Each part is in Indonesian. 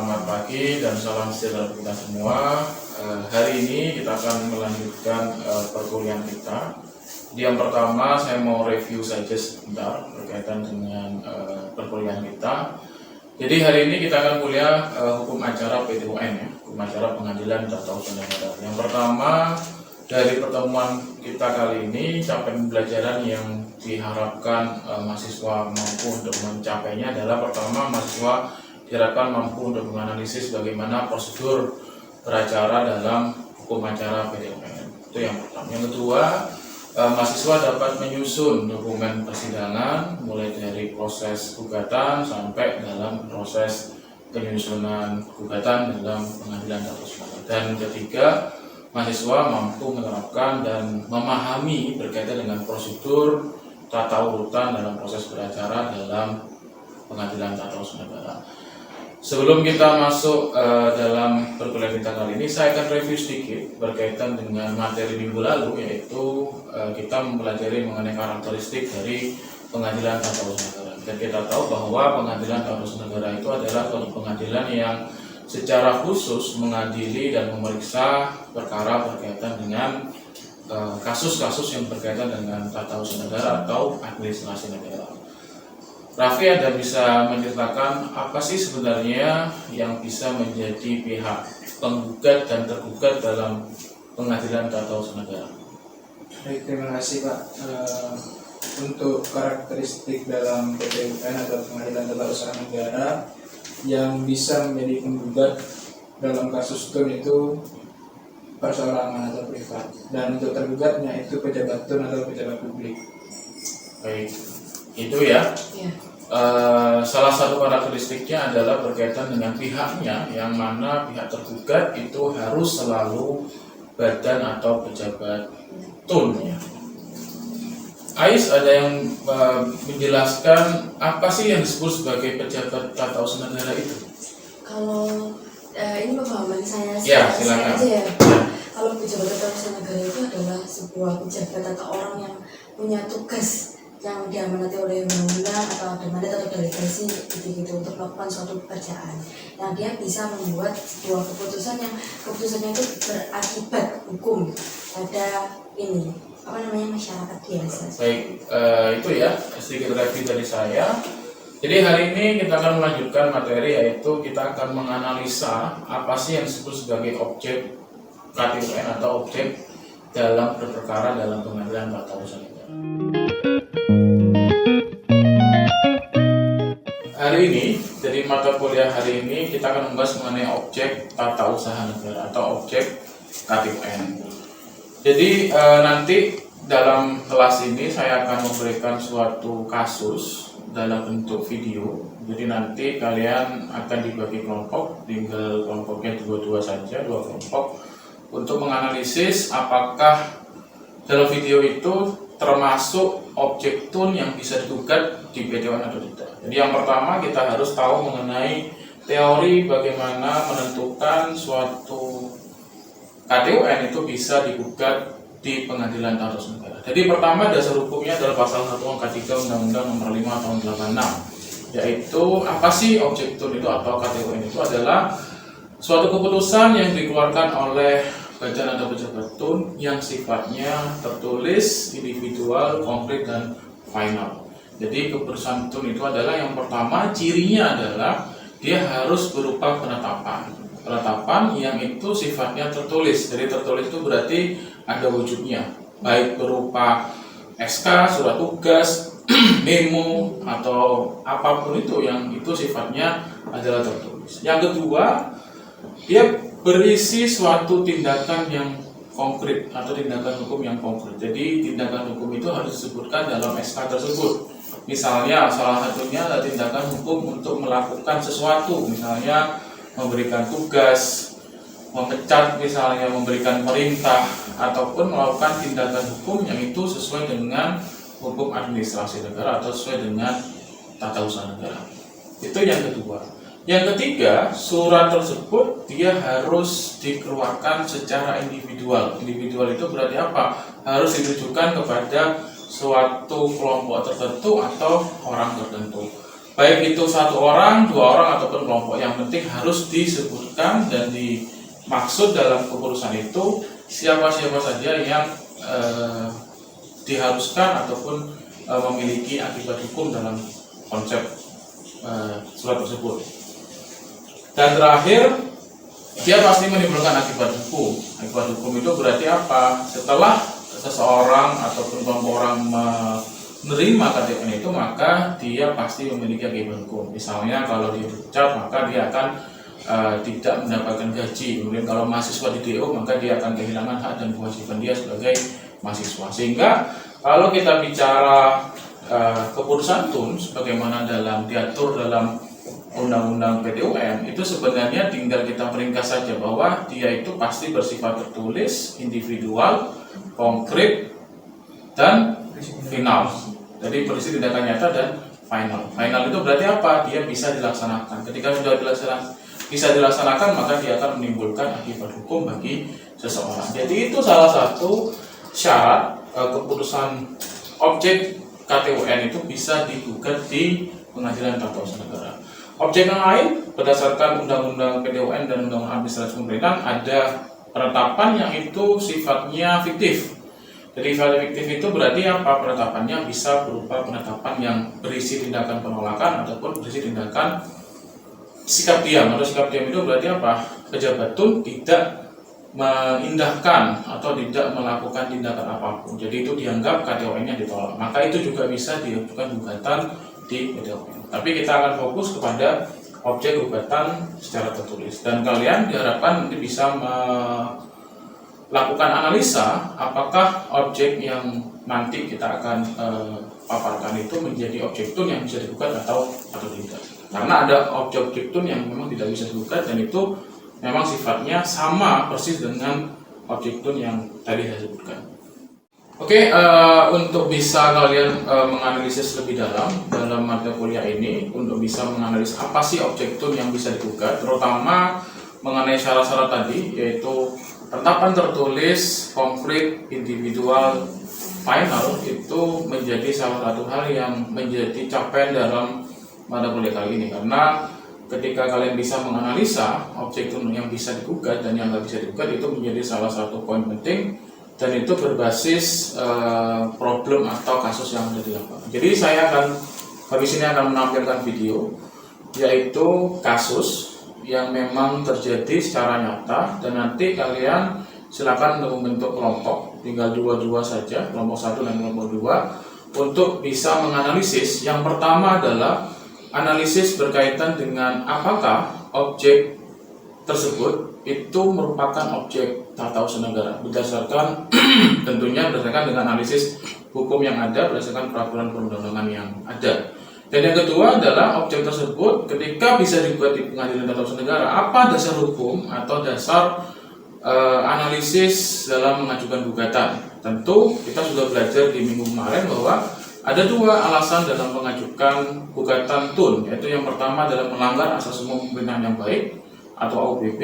Selamat pagi dan salam sejahtera untuk kita semua. Hari ini kita akan melanjutkan perkuliahan kita. Yang pertama saya mau review saja sebentar berkaitan dengan perkuliahan kita. Jadi hari ini kita akan kuliah hukum acara PTUN, ya, hukum acara Pengadilan Tata Usaha Negara. Yang pertama dari pertemuan kita kali ini, capaian pembelajaran yang diharapkan mahasiswa mampu untuk mencapainya adalah pertama, mahasiswa diharapkan mampu untuk menganalisis bagaimana prosedur beracara dalam hukum acara PTUN. Itu yang pertama. Yang kedua, mahasiswa dapat menyusun dokumen persidangan mulai dari proses gugatan sampai dalam proses penyusunan gugatan dalam pengadilan tata usaha. Dan ketiga, mahasiswa mampu menerapkan dan memahami berkaitan dengan prosedur tata urutan dalam proses beracara dalam pengadilan tata usaha negara. Sebelum kita masuk dalam perkuliahan kita kali ini, saya akan review sedikit berkaitan dengan materi minggu lalu, yaitu kita mempelajari mengenai karakteristik dari pengadilan tata usaha negara. Dan kita tahu bahwa pengadilan tata usaha negara itu adalah suatu pengadilan yang secara khusus mengadili dan memeriksa perkara berkaitan dengan kasus-kasus yang berkaitan dengan tata usaha negara atau administrasi negara. Raffi, Anda bisa menceritakan apa sih sebenarnya yang bisa menjadi pihak penggugat dan tergugat dalam pengadilan tata usaha negara? Baik, terima kasih Pak. Untuk karakteristik dalam PTUN atau Pengadilan Tata Usaha Negara yang bisa menjadi penggugat dalam kasus TUN itu perseorangan atau privat, dan untuk tergugatnya itu pejabat TUN atau pejabat publik. Baik, itu ya. Salah satu karakteristiknya adalah berkaitan dengan pihaknya, yang mana pihak tergugat itu harus selalu badan atau pejabat TUN, ya. Ais, ada yang menjelaskan apa sih yang disebut sebagai pejabat tata usaha negara itu? Kalau ini pemahaman saya, silakan. aja ya. Kalau pejabat tata usaha negara itu adalah sebuah pejabat atau orang yang punya tugas yang diamanati oleh undang-undang atau ada mandat atau delegasi gitu untuk melakukan suatu pekerjaan. Nah, dia bisa membuat sebuah keputusannya itu berakibat hukum pada masyarakat biasa. Baik, itu ya sedikit review dari saya. Jadi hari ini kita akan melanjutkan materi, yaitu kita akan menganalisa apa sih yang disebut sebagai objek KTUN atau objek dalam berperkara dalam pengadilan tata usaha negara. Hari ini, dari mata kuliah hari ini kita akan membahas mengenai objek tata usaha negara atau objek KTUN. Jadi nanti dalam kelas ini saya akan memberikan suatu kasus dalam bentuk video. Jadi nanti kalian akan dibagi kelompok, tinggal kelompoknya dua kelompok, untuk menganalisis apakah dalam video itu termasuk objek TUN yang bisa digugat di PTUN atau tidak. Jadi yang pertama kita harus tahu mengenai teori bagaimana menentukan suatu KTUN itu bisa digugat di pengadilan tata usaha negara. Jadi pertama dasar hukumnya adalah pasal 1 angka 3 Undang-Undang Nomor 5 Tahun 86, yaitu apa sih objek TUN itu atau KTUN itu adalah suatu keputusan yang dikeluarkan oleh badan atau pejabat TUN yang sifatnya tertulis, individual, konkret, dan final. Jadi keputusan TUN itu adalah yang pertama cirinya adalah dia harus berupa penetapan yang itu sifatnya tertulis. Jadi tertulis itu berarti ada wujudnya, baik berupa SK, surat tugas, memo, atau apapun itu yang itu sifatnya adalah tertulis. Yang kedua, dia berisi suatu tindakan yang konkret atau tindakan hukum yang konkret. Jadi tindakan hukum itu harus disebutkan dalam SK tersebut. Misalnya salah satunya adalah tindakan hukum untuk melakukan sesuatu, misalnya memberikan tugas, memecat, misalnya memberikan perintah, ataupun melakukan tindakan hukum yang itu sesuai dengan hukum administrasi negara atau sesuai dengan tata usaha negara. Itu yang kedua. Yang ketiga, surat tersebut dia harus dikeluarkan secara individual. Individual itu berarti apa? Harus ditujukan kepada suatu kelompok tertentu atau orang tertentu. baik itu 1 orang, 2 orang ataupun kelompok, yang penting harus disebutkan dan dimaksud dalam keputusan itu siapa-siapa saja yang diharuskan ataupun memiliki akibat hukum dalam konsep surat tersebut. Dan terakhir, dia pasti menimbulkan akibat hukum. Akibat hukum itu berarti apa? Setelah seseorang ataupun kelompok orang menerima KTPN itu, maka dia pasti memiliki akibat hukum. Misalnya kalau dia dipecat, maka dia akan tidak mendapatkan gaji. Kemudian kalau mahasiswa di DO, maka dia akan kehilangan hak dan kewajiban dia sebagai mahasiswa. Sehingga kalau kita bicara keputusan TUN sebagaimana diatur dalam Undang-Undang PTUN, itu sebenarnya tinggal kita meringkas saja bahwa dia itu pasti bersifat tertulis, individual, konkret, dan final. Jadi berisi tindakan nyata dan final. Final itu berarti apa? Dia bisa dilaksanakan. Ketika sudah bisa dilaksanakan, maka dia akan menimbulkan akibat hukum bagi seseorang. Jadi itu salah satu syarat keputusan objek KTUN itu bisa digugat di Pengadilan Tata Usaha Negara. Objek yang lain berdasarkan Undang-Undang PTUN dan Undang-Undang Administrasi Pemerintahan ada penetapan yang itu sifatnya fiktif. Jadi fiktif itu berarti apa? Penetapannya bisa berupa penetapan yang berisi tindakan penolakan ataupun berisi tindakan sikap diam. Atau sikap diam itu berarti apa? Pejabat TUN tidak mengindahkan atau tidak melakukan tindakan apapun. Jadi itu dianggap KTUN-nya ditolak. Maka itu juga bisa diajukan gugatan di PTUN. Tapi kita akan fokus kepada objek gugatan secara tertulis. Dan kalian diharapkan nanti bisa melakukan analisa apakah objek yang nanti kita akan paparkan itu menjadi objek TUN yang bisa digugat atau tidak. Karena ada objek TUN yang memang tidak bisa digugat dan itu memang sifatnya sama persis dengan objek TUN yang tadi saya sebutkan. Oke, untuk bisa kalian menganalisis lebih dalam mata kuliah ini, untuk bisa menganalisis apa sih objek TUN yang bisa digugat, terutama mengenai syarat-syarat tadi, yaitu penetapan tertulis, konkret, individual, final, itu menjadi salah satu hal yang menjadi capaian dalam mata kuliah kali ini. Karena ketika kalian bisa menganalisa objek TUN yang bisa digugat dan yang nggak bisa digugat, itu menjadi salah satu poin penting dan itu berbasis problem atau kasus yang ada di lapangan. Jadi saya habis ini akan menampilkan video yaitu kasus yang memang terjadi secara nyata dan nanti kalian silakan untuk membentuk kelompok, tinggal dua saja, kelompok 1 dan kelompok 2 untuk bisa menganalisis. Yang pertama adalah analisis berkaitan dengan apakah objek tersebut itu merupakan objek tata usaha negara berdasarkan tentunya berdasarkan dengan analisis hukum yang ada, berdasarkan peraturan perundang-undangan yang ada. Dan yang kedua adalah objek tersebut ketika bisa digugat di Pengadilan Tata Usaha Negara, apa dasar hukum atau dasar analisis dalam mengajukan gugatan. Tentu kita sudah belajar di minggu kemarin bahwa ada 2 alasan dalam mengajukan gugatan TUN, yaitu yang pertama adalah melanggar asas umum pemerintahan yang baik atau AUPP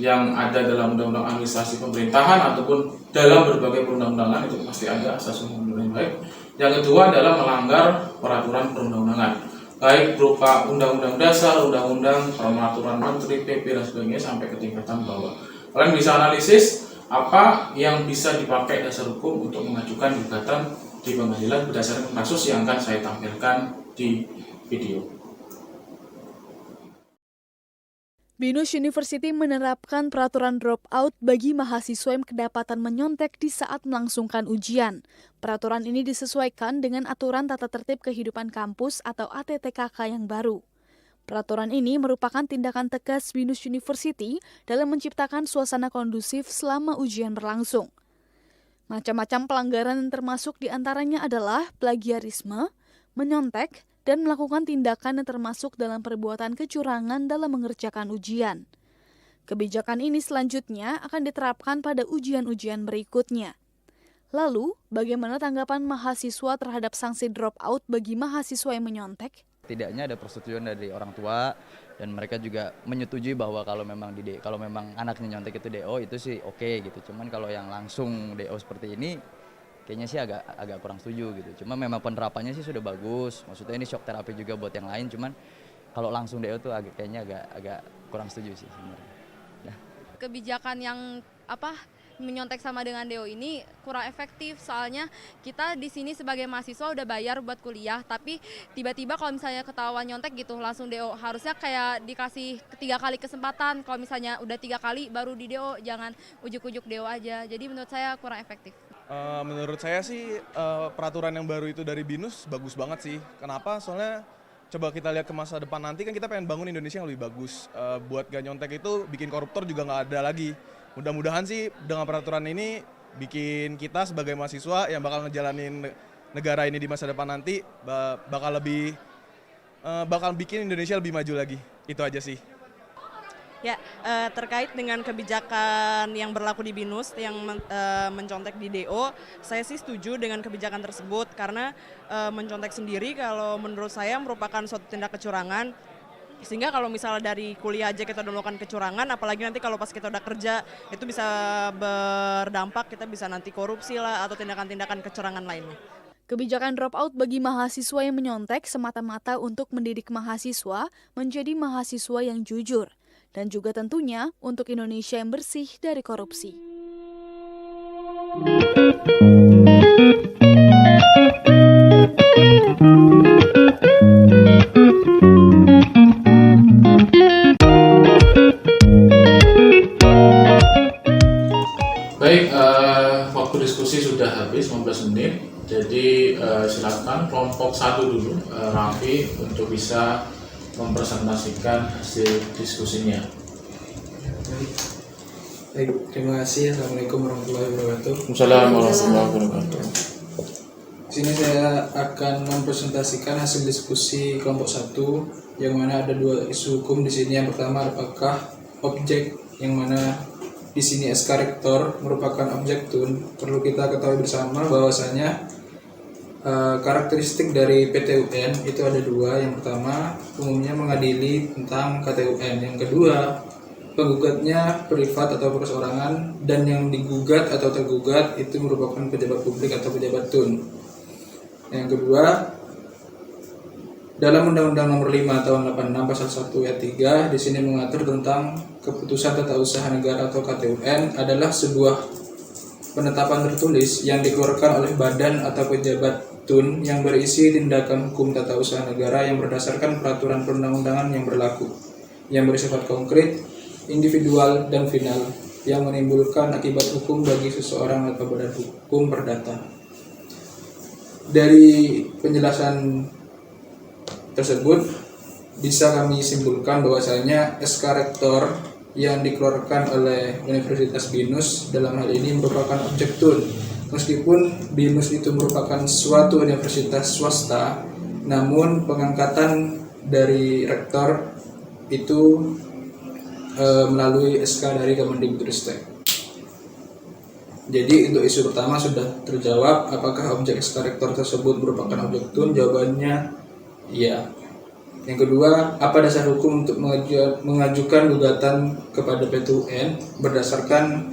yang ada dalam Undang-Undang Administrasi Pemerintahan ataupun dalam berbagai perundang-undangan, itu pasti ada asas umum pemerintahan yang baik. Yang kedua adalah melanggar peraturan perundang-undangan, baik berupa Undang-Undang Dasar, Undang-Undang, Peraturan Menteri, PP dan sebagainya sampai ke tingkatan bawah. Kalian bisa analisis apa yang bisa dipakai dasar hukum untuk mengajukan gugatan di pengadilan berdasarkan kasus yang akan saya tampilkan di video. BINUS University menerapkan peraturan dropout bagi mahasiswa yang kedapatan menyontek di saat melangsungkan ujian. Peraturan ini disesuaikan dengan aturan tata tertib kehidupan kampus atau ATTKK yang baru. Peraturan ini merupakan tindakan tegas BINUS University dalam menciptakan suasana kondusif selama ujian berlangsung. Macam-macam pelanggaran yang termasuk diantaranya adalah plagiarisme, menyontek, dan melakukan tindakan yang termasuk dalam perbuatan kecurangan dalam mengerjakan ujian. Kebijakan ini selanjutnya akan diterapkan pada ujian-ujian berikutnya. Lalu, bagaimana tanggapan mahasiswa terhadap sanksi dropout bagi mahasiswa yang menyontek? Tidaknya ada persetujuan dari orang tua dan mereka juga menyetujui bahwa kalau memang anaknya nyontek itu DO itu sih oke gitu. Cuman kalau yang langsung DO seperti ini kayaknya sih agak kurang setuju gitu. Cuma memang penerapannya sih sudah bagus, maksudnya ini shock terapi juga buat yang lain, cuman kalau langsung DO tuh kayaknya agak kurang setuju sih sebenarnya. Ya. Kebijakan yang menyontek sama dengan DO ini kurang efektif, soalnya kita di sini sebagai mahasiswa udah bayar buat kuliah, tapi tiba-tiba kalau misalnya ketahuan nyontek gitu langsung DO. Harusnya kayak dikasih 3 kali kesempatan, kalau misalnya udah 3 kali baru di DO, jangan ujuk-ujuk DO aja. Jadi menurut saya kurang efektif. Menurut saya sih peraturan yang baru itu dari BINUS bagus banget sih. Kenapa? Soalnya coba kita lihat ke masa depan nanti, kan kita pengen bangun Indonesia yang lebih bagus. Buat gak nyontek itu bikin koruptor juga nggak ada lagi. Mudah-mudahan sih dengan peraturan ini bikin kita sebagai mahasiswa yang bakal ngejalanin negara ini di masa depan nanti bakal bikin Indonesia lebih maju lagi. Itu aja sih. Ya, terkait dengan kebijakan yang berlaku di BINUS yang mencontek di DO, saya sih setuju dengan kebijakan tersebut karena mencontek sendiri kalau menurut saya merupakan suatu tindak kecurangan. Sehingga kalau misalnya dari kuliah aja kita udah melakukan kecurangan, apalagi nanti kalau pas kita udah kerja itu bisa berdampak, kita bisa nanti korupsi lah atau tindakan-tindakan kecurangan lainnya. Kebijakan drop out bagi mahasiswa yang menyontek semata-mata untuk mendidik mahasiswa menjadi mahasiswa yang jujur, dan juga tentunya untuk Indonesia yang bersih dari korupsi. Baik, waktu diskusi sudah habis 15 menit. Jadi silakan kelompok 1 dulu, Raffi, untuk bisa mempresentasikan hasil diskusinya. Baik, terima kasih. Assalamualaikum warahmatullahi wabarakatuh. Assalamualaikum warahmatullahi wabarakatuh. Di sini saya akan mempresentasikan hasil diskusi kelompok 1, yang mana ada 2 isu hukum di sini. Yang pertama, apakah objek yang mana di sini SK Rektor merupakan objek TUN. Perlu kita ketahui bersama bahwasanya karakteristik dari PT-UN itu ada 2. Yang pertama, umumnya mengadili tentang KT-UN. Yang kedua, penggugatnya privat atau perorangan, dan yang digugat atau tergugat itu merupakan pejabat publik atau pejabat TUN. Yang kedua, dalam Undang-Undang Nomor 5 Tahun 86 Pasal 1 Ayat 3 di sini mengatur tentang keputusan tata usaha negara atau KTUN adalah sebuah penetapan tertulis yang dikeluarkan oleh badan atau pejabat TUN yang berisi tindakan hukum tata usaha negara yang berdasarkan peraturan perundang-undangan yang berlaku, yang bersifat konkret, individual, dan final, yang menimbulkan akibat hukum bagi seseorang atau badan hukum perdata. Dari penjelasan tersebut bisa kami simpulkan bahwasanya SK Rektor yang dikeluarkan oleh Universitas BINUS dalam hal ini merupakan objek TUN. Meskipun BINUS itu merupakan suatu universitas swasta, namun pengangkatan dari rektor itu melalui SK dari Kemendikbudristek. Jadi untuk isu pertama sudah terjawab, apakah objek SK Rektor tersebut merupakan objek TUN? Jawabannya iya. Yang kedua, apa dasar hukum untuk mengajukan gugatan kepada PT-UN berdasarkan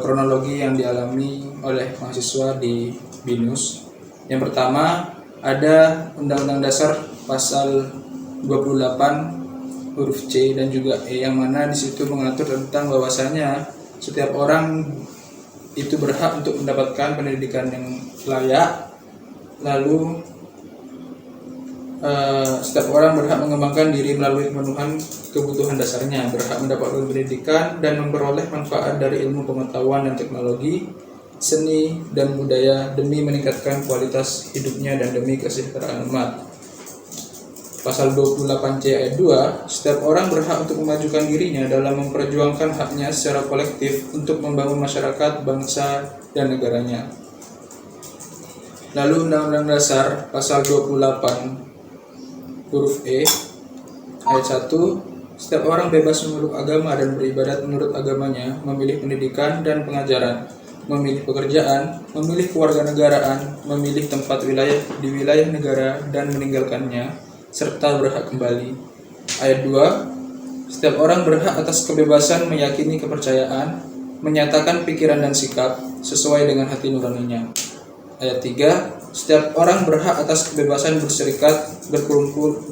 kronologi yang dialami oleh mahasiswa di BINUS? Yang pertama, ada Undang-Undang Dasar Pasal 28 huruf C dan juga E, yang mana di situ mengatur tentang bahwasanya setiap orang itu berhak untuk mendapatkan pendidikan yang layak, lalu setiap orang berhak mengembangkan diri melalui pemenuhan kebutuhan dasarnya, berhak mendapatkan pendidikan dan memperoleh manfaat dari ilmu pengetahuan dan teknologi, seni dan budaya demi meningkatkan kualitas hidupnya dan demi kesejahteraan umat. Pasal 28C ayat 2, setiap orang berhak untuk memajukan dirinya dalam memperjuangkan haknya secara kolektif untuk membangun masyarakat, bangsa, dan negaranya. Lalu Undang-Undang Dasar Pasal 28 huruf E ayat 1, setiap orang bebas memeluk agama dan beribadat menurut agamanya, memilih pendidikan dan pengajaran, memilih pekerjaan, memilih kewarganegaraan, memilih tempat di wilayah negara dan meninggalkannya, serta berhak kembali. Ayat 2, setiap orang berhak atas kebebasan meyakini kepercayaan, menyatakan pikiran dan sikap sesuai dengan hati nuraninya. Ayat 3, setiap orang berhak atas kebebasan berserikat,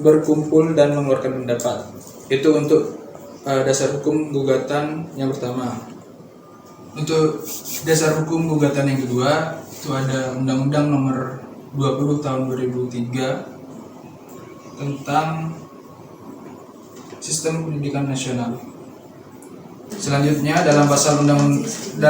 berkumpul dan mengeluarkan pendapat. Itu untuk dasar hukum gugatan yang pertama. Untuk dasar hukum gugatan yang kedua, itu ada Undang-Undang Nomor 20 Tahun 2003 tentang Sistem Pendidikan Nasional. Selanjutnya dalam pasal 51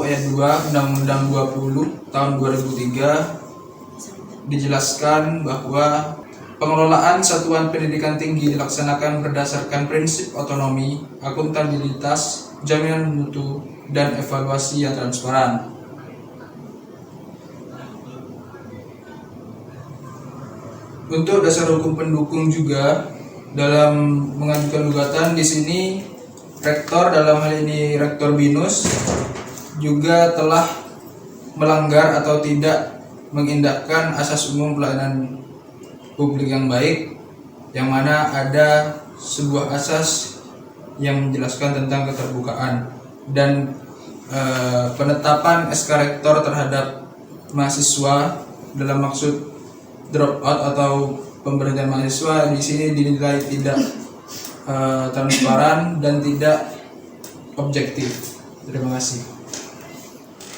ayat 2 Undang-Undang 20 Tahun 2003 dijelaskan bahwa pengelolaan satuan pendidikan tinggi dilaksanakan berdasarkan prinsip otonomi, akuntabilitas, jaminan mutu, dan evaluasi yang transparan. Untuk dasar hukum pendukung juga dalam mengajukan gugatan di sini rektor, dalam hal ini Rektor BINUS, juga telah melanggar atau tidak mengindahkan asas umum pelayanan publik yang baik, yang mana ada sebuah asas yang menjelaskan tentang keterbukaan dan penetapan SK Rektor terhadap mahasiswa dalam maksud drop out atau pemberhentian mahasiswa di sini dinilai tidak transparan dan tidak objektif. Terima kasih.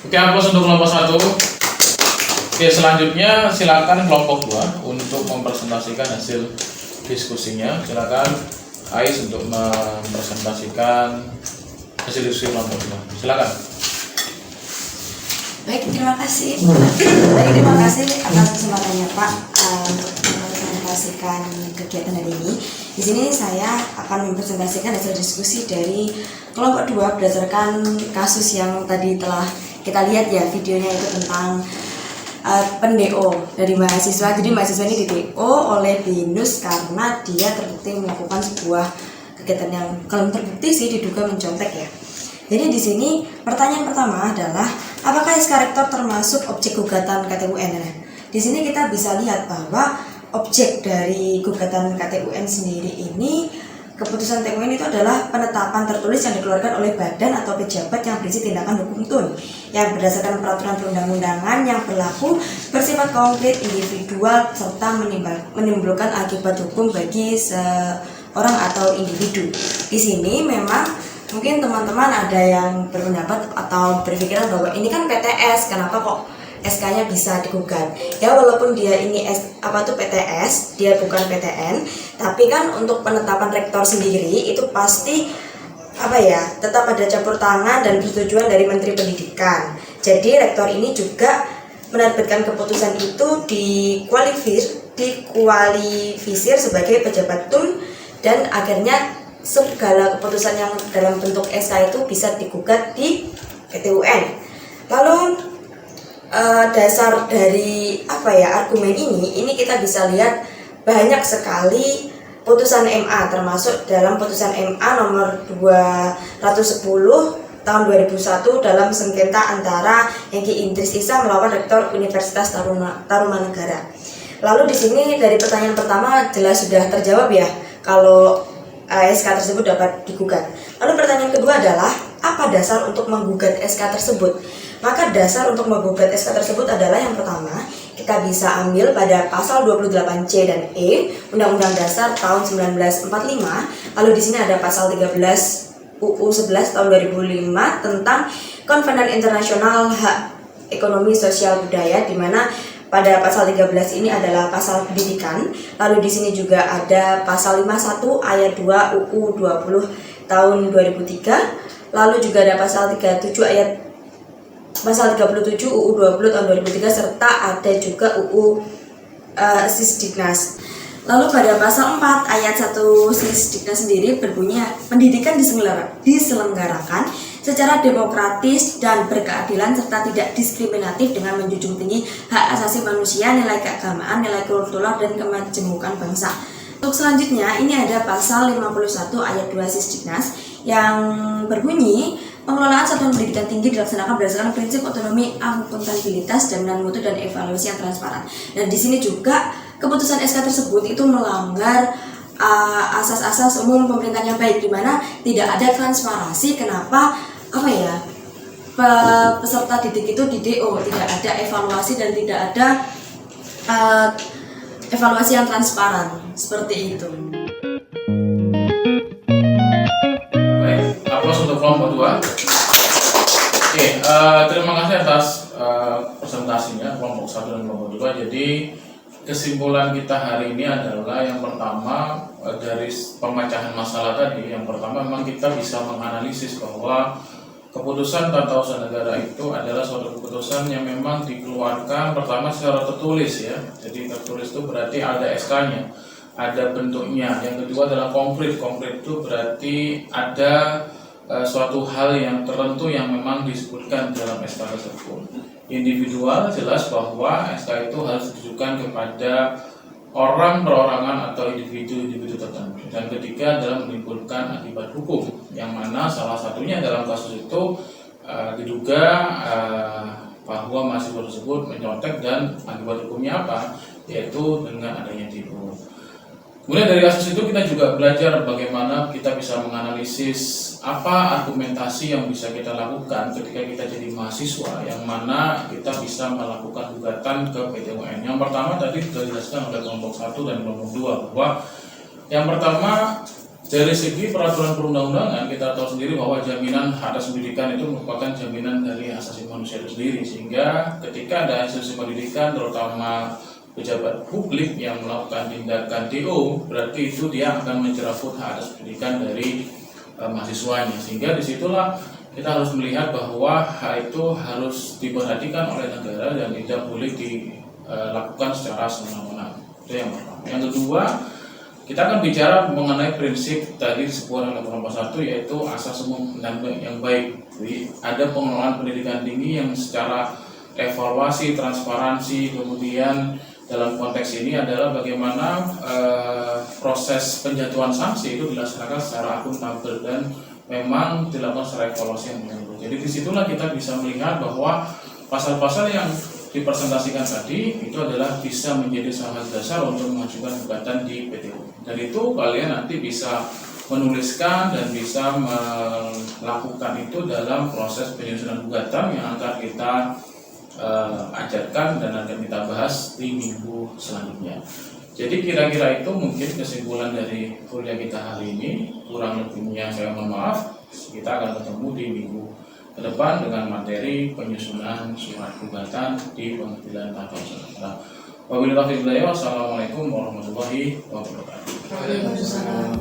Oke, aplaus untuk kelompok 1. Oke, selanjutnya silakan kelompok 2 untuk mempresentasikan hasil diskusinya. Silakan Ais untuk mempresentasikan hasil diskusi kelompok 2. Silakan. Baik, terima kasih atas kesempatannya Pak untuk mempresentasikan kegiatan hari ini. Di sini saya akan mempresentasikan hasil diskusi dari kelompok 2 berdasarkan kasus yang tadi telah kita lihat ya, videonya itu tentang pen-DO dari mahasiswa. Jadi mahasiswa ini di-DO oleh BINUS karena dia terbukti melakukan sebuah kegiatan yang kalau terbukti sih diduga mencontek ya. Jadi di sini pertanyaan pertama adalah apakah SK Rektor termasuk objek gugatan KTUN? Di sini kita bisa lihat bahwa objek dari gugatan KTUN sendiri ini, keputusan TUN itu adalah penetapan tertulis yang dikeluarkan oleh badan atau pejabat yang berisi tindakan hukum TUN yang berdasarkan peraturan perundang-undangan yang berlaku, bersifat konkret, individual, serta menimbulkan akibat hukum bagi seorang atau individu. Di sini memang mungkin teman-teman ada yang berpendapat atau berpikiran bahwa ini kan PTS, kenapa kok SK-nya bisa digugat? Ya walaupun dia ini PTS, dia bukan PTN, tapi kan untuk penetapan rektor sendiri itu pasti tetap ada campur tangan dan persetujuan dari Menteri Pendidikan. Jadi rektor ini juga menerbitkan keputusan itu dikualifisir sebagai pejabat TUN, dan akhirnya segala keputusan yang dalam bentuk SK itu bisa digugat di PTUN. Lalu dasar dari argumen ini kita bisa lihat banyak sekali putusan MA, termasuk dalam putusan MA nomor 210 tahun 2001 dalam sengketa antara Hengki Idris Isa melawan Rektor Universitas Tarumanegara. Lalu di sini dari pertanyaan pertama jelas sudah terjawab ya kalau SK tersebut dapat digugat. Lalu pertanyaan kedua adalah apa dasar untuk menggugat SK tersebut? Maka dasar untuk menggugat SK tersebut adalah yang pertama, kita bisa ambil pada pasal 28C dan E Undang-Undang Dasar tahun 1945. Lalu di sini ada pasal 13 UU 11 tahun 2005 tentang Konvenan Internasional Hak Ekonomi Sosial Budaya, di mana pada pasal 13 ini adalah pasal pendidikan. Lalu di sini juga ada pasal 51 ayat 2 UU 20 tahun 2003. Lalu juga ada pasal 37 UU 20 tahun 2003 serta ada juga UU Sisdiknas. Lalu pada pasal 4 ayat 1 Sisdiknas sendiri berbunyi pendidikan diselenggarakan secara demokratis dan berkeadilan serta tidak diskriminatif dengan menjunjung tinggi hak asasi manusia, nilai keagamaan, nilai kultural, dan kemajemukan bangsa. Untuk selanjutnya ini ada pasal 51 ayat 2 Sisdiknas yang berbunyi pengelolaan satuan pendidikan tinggi dilaksanakan berdasarkan prinsip otonomi, akuntabilitas, jaminan mutu, dan evaluasi yang transparan. Dan di sini juga keputusan SK tersebut itu melanggar asas-asas umum pemerintahan yang baik, di mana tidak ada transparansi. Kenapa peserta didik itu di DO, tidak ada evaluasi dan tidak ada evaluasi yang transparan seperti itu. Baik, aplaus untuk kelompok 2. Oke, terima kasih atas presentasinya kelompok 1 dan kelompok 2. Jadi kesimpulan kita hari ini adalah yang pertama dari pemecahan masalah tadi, yang pertama memang kita bisa menganalisis bahwa keputusan tata usaha negara itu adalah suatu keputusan yang memang dikeluarkan pertama secara tertulis ya. Jadi tertulis itu berarti ada SK-nya, ada bentuknya. Yang kedua adalah konkret. Konkret itu berarti ada suatu hal yang tertentu yang memang disebutkan dalam SK tersebut. Individual jelas bahwa SK itu harus ditujukan kepada orang perorangan atau individu-individu tertentu. Dan ketiga adalah menimbulkan akibat hukum, yang mana salah satunya dalam kasus itu diduga bahwa mahasiswa tersebut menyontek dan akibat hukumnya apa? Yaitu dengan adanya DO. Kemudian dari kasus itu kita juga belajar bagaimana kita bisa menganalisis apa argumentasi yang bisa kita lakukan ketika kita jadi mahasiswa, yang mana kita bisa melakukan gugatan ke PT UN. Yang pertama tadi sudah dijelaskan oleh kelompok 1 dan kelompok 2 bahwa yang pertama dari segi peraturan perundang-undangan kita tahu sendiri bahwa jaminan hak atas pendidikan itu merupakan jaminan dari asasi manusia itu sendiri, sehingga ketika ada institusi pendidikan terutama pejabat publik yang melakukan tindakan DO, berarti itu dia akan mencerabut hak atas pendidikan dari mahasiswanya, sehingga disitulah kita harus melihat bahwa hak itu harus diperhatikan oleh negara dan tidak boleh dilakukan secara semena-mena. Itu yang pertama. Yang kedua, kita akan bicara mengenai prinsip tadi disebut oleh kelompok 1, yaitu asas umum pendidikan yang baik. Jadi ada pengelolaan pendidikan tinggi yang secara evaluasi, transparansi, kemudian dalam konteks ini adalah bagaimana proses penjatuhan sanksi itu dilaksanakan secara akuntabel dan memang dilakukan secara evaluasi yang menyeluruh. Jadi disitulah kita bisa melihat bahwa pasal-pasal yang dipresentasikan tadi itu adalah bisa menjadi sangat dasar untuk mengajukan gugatan di PTU. Dan itu kalian nanti bisa menuliskan dan bisa melakukan itu dalam proses penyusunan gugatan yang akan kita ajarkan dan akan kita bahas di minggu selanjutnya. Jadi kira-kira itu mungkin kesimpulan dari kuliah kita hari ini. Kurang lebihnya saya mohon maaf. Kita akan ketemu di minggu ke depan dengan materi penyusunan surat gugatan di Pengadilan Tata Usaha Negara. Wabillahi taufiq wal hidayah. Wassalamualaikum warahmatullahi wabarakatuh. Waalaikumsalam.